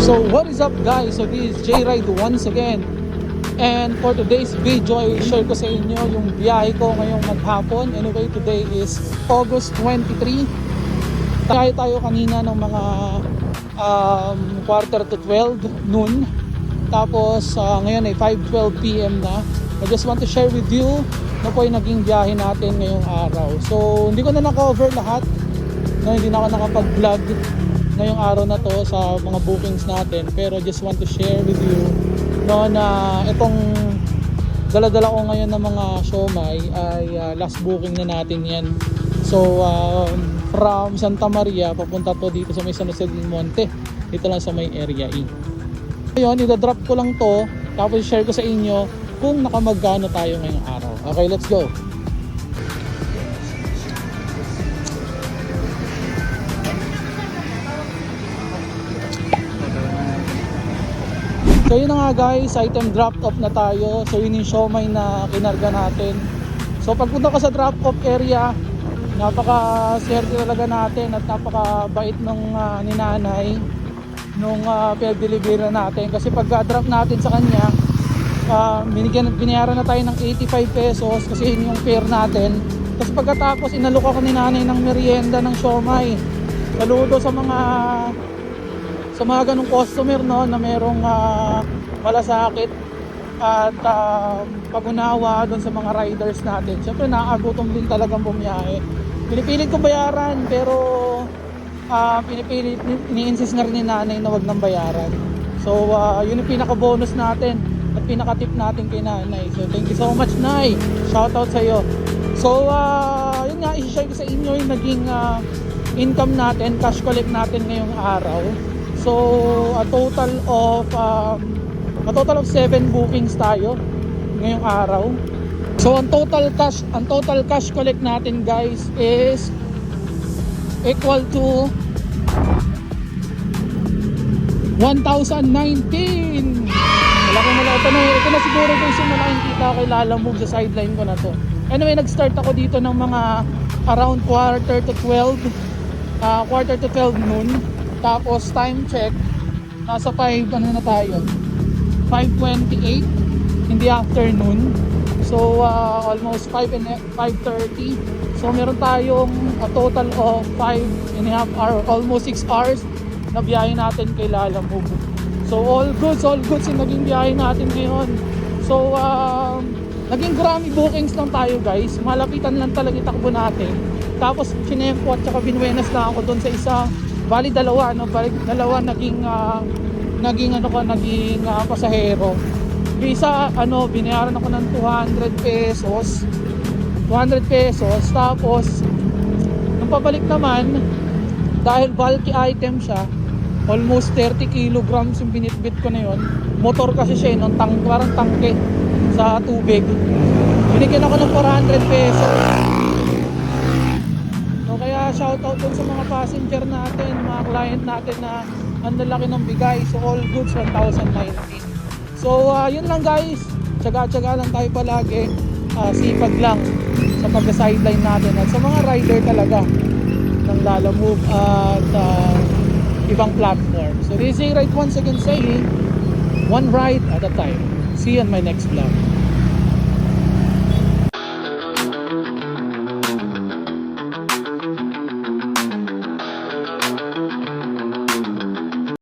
So what is up guys? So this is J-Ride once again. And for today's video, I share ko sa inyo yung biyahe ko ngayong maghapon. Anyway, today is August 23. Biyahe tayo kanina ng mga quarter to 12 noon. Tapos ngayon ay 5:12 PM na. I just want to share with you na po yung naging biyahe natin ngayong araw. So hindi ko na na-cover lahat. No, hindi na ako nakapag-vlog ngayong araw na to sa mga bookings natin, pero just want to share with you no, na itong dala-dala ko ngayon ng mga siomai ay last booking na natin yan. So from Santa Maria papunta to dito sa may San Jose del Monte, dito lang sa may area E. Ngayon i-drop ko lang to, tapos share ko sa inyo kung nakamagkano tayo ngayong araw. Okay, let's go. So yun na nga guys, item drop off na tayo. So yun yung siomai na kinarga natin. So pagpunta ko sa drop off area, napaka-swerte talaga natin at napaka-bait nung ninanay nung pinag-deliver natin. Kasi pag-drop natin sa kanya, binayaran na tayo ng 85 pesos kasi yun yung fare natin. Tapos pagkatapos inalok ako ni nanay ng merienda ng siomai. Saludo sa mga ganong customer no, na merong malasakit at pag-unawa doon sa mga riders natin. Siyempre nakakagutom din talagang bumiyahe. Pinipilit ko bayaran pero ini-insist nga rin ni nanay na wag nang bayaran. So yun yung pinaka-bonus natin at pinaka-tip natin kay nanay. So thank you so much, Nay. Shout out sa iyo. So yun nga, i-share ko sa inyo yung naging income natin, cash collect natin ngayong araw. So a total of 7 bookings tayo ngayong araw. So ang total cash collect natin guys is equal to 1,019. Ito na siguro guys yung malaking kita kay Lalamove sa sideline ko na to. Anyway, nag-start ako dito ng mga around quarter to 12 noon. Tapos time check, nasa 5 ano na tayo, 5:28 in the afternoon. So almost 5:30. So meron tayong a total of 5.5 hours, almost 6 hours na biyahe natin kay Lalamove. So all goods yung naging biyahe natin ngayon. So naging grami bookings lang tayo guys. Malapitan lang talaga itakbo natin. Tapos chinempo at saka binuenas na ako doon sa isa. Bali dalawa naging pasahero. Isa binayaran ako ng 200 pesos. Tapos nung pabalik naman, dahil bulky item siya, almost 30 kilograms yung binitbit ko na yon. Motor kasi siya nung parang tangke sa tubig. Binigyan ako ng 400 pesos. Kaya shout out dun sa mga passenger natin, mga client natin na ang lalaki ng bigay. So all goods 1,019. So yun lang guys, tsaga-tsaga lang tayo palagi, sipag lang sa pag-sideline natin at sa mga rider talaga ng Lalamove at ibang platform. So this is J-Ride once again saying, one ride at a time. See you on my next vlog.